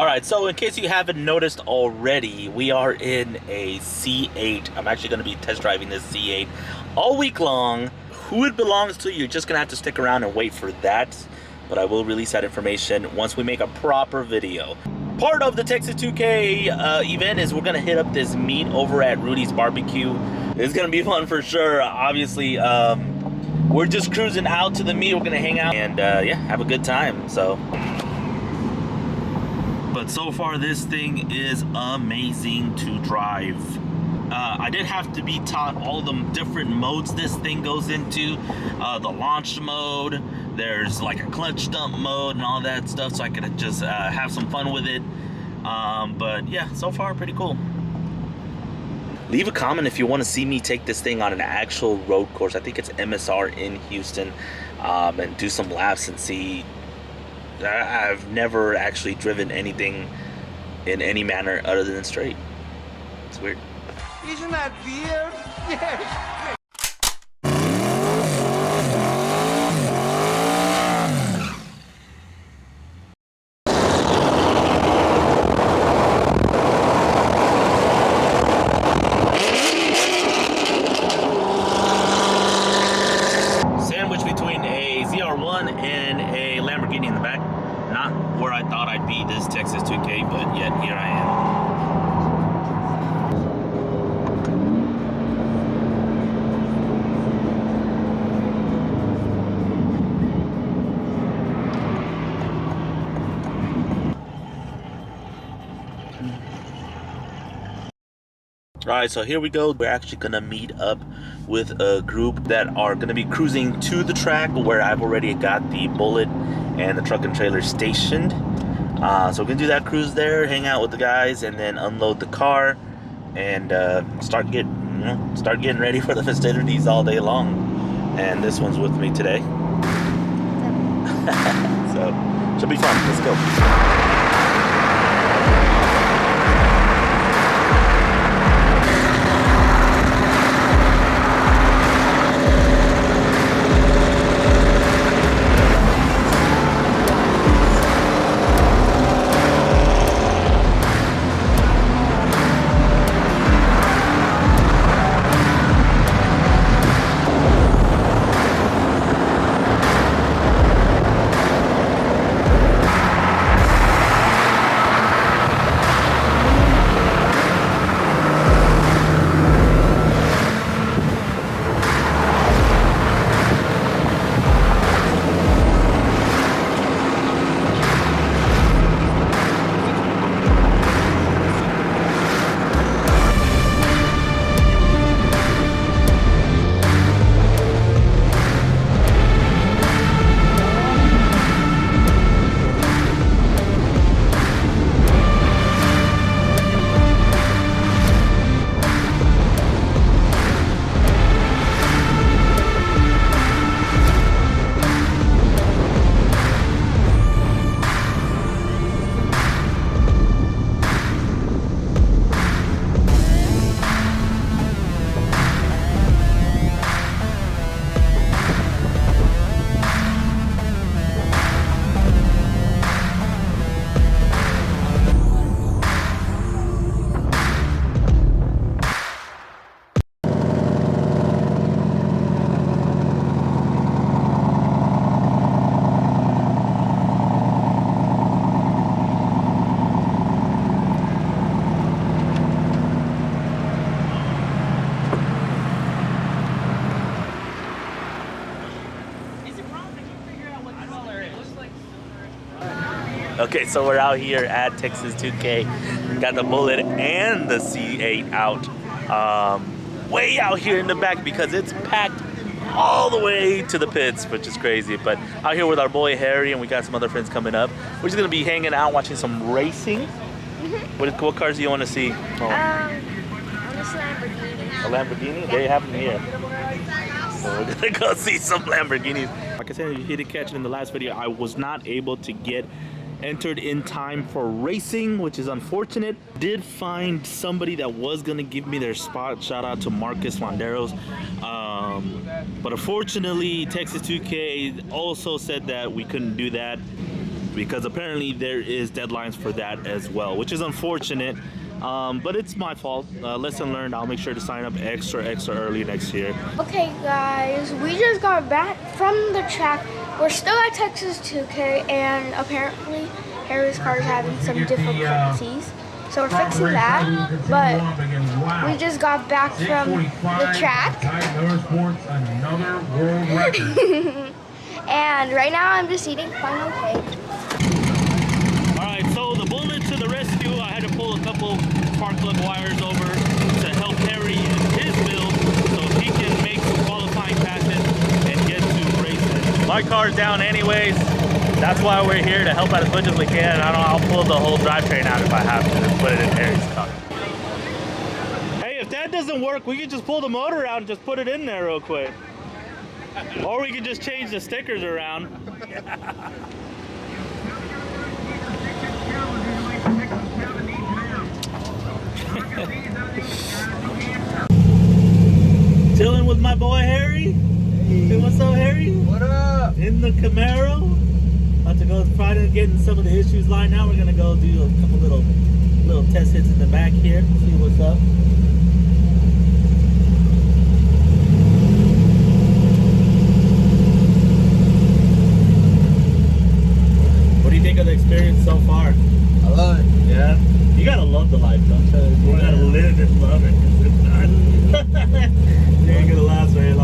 Alright, so in case you haven't noticed already, we are in a C8. I'm actually going to be test driving this C8 all week long. Who it belongs to, you're just going to have to stick around and wait for that. But I will release that information once we make a proper video. Part of the Texas 2K event is we're going to hit up this meet over at Rudy's Barbecue. It's going to be fun for sure. Obviously, we're just cruising out to the meet. We're going to hang out and yeah, have a good time. But so far, this thing is amazing to drive. I did have to be taught all the different modes this thing goes into. The launch mode, there's like a clutch dump mode and all that stuff, so I could just have some fun with it. But yeah, so far pretty cool. Leave a comment if you want to see me take this thing on an actual road course. I think it's MSR in Houston, and do some laps and see. I've never actually driven anything in any manner other than straight. It's weird. Isn't that weird? Yes. Sandwich between a ZR1 and a Lamborghini in the back. Not where I thought I'd be this Texas 2K, but yet here I am. Alright, so here we go. We're actually gonna meet up with a group that are gonna be cruising to the track where I've already got the Bullet and the truck and trailer stationed. So we're gonna do that cruise there, hang out with the guys, and then unload the car and start getting ready for the festivities all day long. And this one's with me today. So should be fun. Let's go. Okay, so we're out here at Texas 2K. Got the Bullet and the C8 out. Way out here in the back because it's packed all the way to the pits, which is crazy. But out here with our boy Harry, and we got some other friends coming up. We're just gonna be hanging out, watching some racing. What cars do you want to see? Oh. A Lamborghini. A Lamborghini? They have them here. So we're gonna go see some Lamborghinis. Like I said, you didn't catch it in the last video, I was not able to get entered in time for racing, which is unfortunate. Did find somebody that was gonna give me their spot. Shout out to Marcus Wanderos. But unfortunately, Texas 2K also said that we couldn't do that. because apparently there is deadlines for that as well, which is unfortunate. But it's my fault. Lesson learned. I'll make sure to sign up extra early next year. Okay guys, we just got back from the track. We're still at Texas 2K, and apparently Harry's car is having some difficulties. So we're fixing that, but we just got back from the track. Motorsports, another world record. And right now I'm just eating final cake. Alright, so the bullet to the rescue. I had to pull a couple spark plug wires over to help Harry in his build so he can make some qualifying passes and get to racing. My car's down anyways. That's why we're here, to help out as much as we can. I'll pull the whole drivetrain out if I have to and put it in Harry's car. Hey, if that doesn't work, we can just pull the motor out and just put it in there real quick. Or we can just change the stickers around. Chilling with my boy Harry. Hey, what's up, Harry? What up? In the Camaro. About to go try to get some of the issues lined out. We're gonna go do a couple little test hits in the back here. See what's up. What do you think of the experience so far? I love it. Yeah? You gotta love the life, don't you? You gotta live and love it. 'Cause if not, you ain't gonna last very long.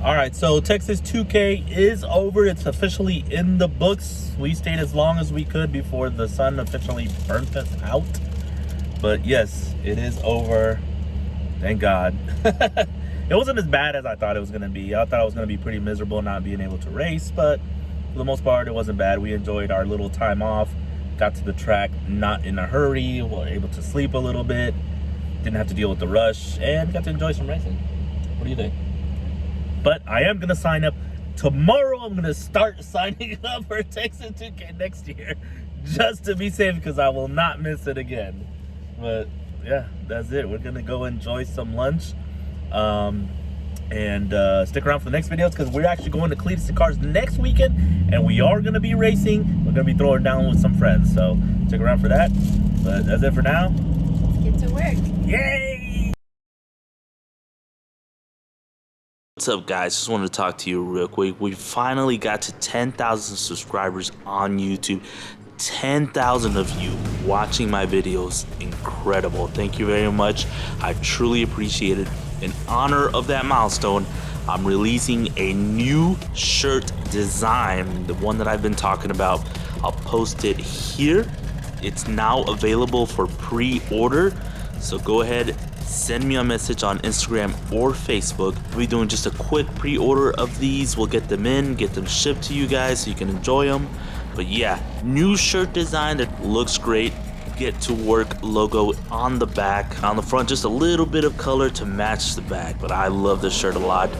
Alright, so Texas 2K is over. It's officially in the books. We stayed as long as we could before the sun officially burnt us out. But yes, it is over. Thank God. It wasn't as bad as I thought it was going to be. I thought I was going to be pretty miserable not being able to race, but for the most part, it wasn't bad. We enjoyed our little time off. Got to the track not in a hurry. We were able to sleep a little bit. Didn't have to deal with the rush, and got to enjoy some racing. What do you think? But I am going to sign up tomorrow. I'm going to start signing up for Texas 2K next year just to be safe, because I will not miss it again. But yeah, that's it. We're going to go enjoy some lunch. And stick around for the next videos, because we're actually going to Cletus and Cars next weekend, and we are going to be racing. We're going to be throwing down with some friends, so stick around for that. But that's it for now. Let's get to work. Yay! What's up, guys? Just wanted to talk to you real quick. We finally got to 10,000 subscribers on YouTube. 10,000 of you watching my videos. Incredible. Thank you very much. I truly appreciate it. In honor of that milestone, I'm releasing a new shirt design, the one that I've been talking about. I'll post it here. It's now available for pre-order, so go ahead, send me a message on Instagram or Facebook. We'll be doing just a quick pre-order of these. We'll get them in, get them shipped to you guys so you can enjoy them. But yeah, new shirt design that looks great. Get to work logo on the back. On the front, just a little bit of color to match the back, but I love this shirt a lot.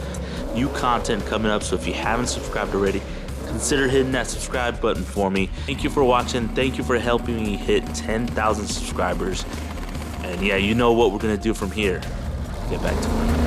New content coming up, so if you haven't subscribed already, consider hitting that subscribe button for me. Thank you for watching. Thank you for helping me hit 10,000 subscribers. And yeah, you know what we're gonna do from here. Get back to work.